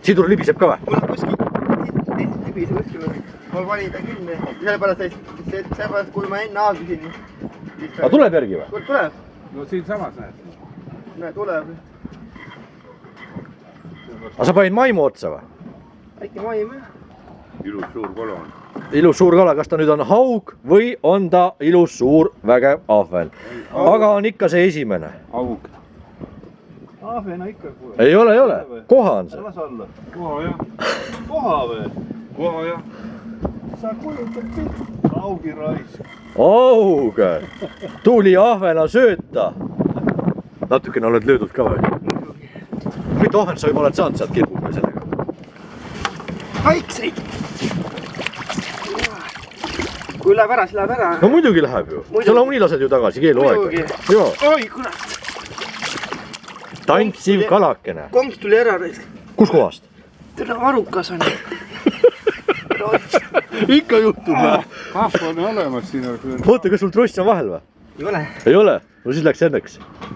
Sidur libiseb ka või? Mul on kuskil libiseb kuskil. Mul valida küll. Sellepärast kui ma enne aadusin. Aga tuleb järgi või? Tuleb. No siin samas näed. Näe, tuleb. Aga sa panid maimu otsa või? Äkki maim. Ilus suur kala on. Ilus suur kala, kas ta nüüd on haug või on ta ilus suur vägev ahven? Aga on ikka see esimene. Aug. Ahvena ikka kuule. Ei ole. Koha on see. Las olla. Koha jah. Koha või? Koha jah. Sa kujutad pilti. Augi raisk. Aug! Tuli ahvena sööta. Natukene oled löödud ka või? Mitu ahven sa juba oled saanud sealt kirbu või sellega? Väikseid. Kui läheb ära, siis läheb ära. No muidugi läheb ju. Sa nagunii lased ju tagasi keeluaega. Joo. Oi, kurat. Tantsiv kalakene. Kongs tuli ära. Kus kohast? Tere, arukas on. Ikka juhtub või? Kahv on olemas siin. Oota, kas sul tross on vahel või? Ei ole. Ei ole? No siis läks õnneks.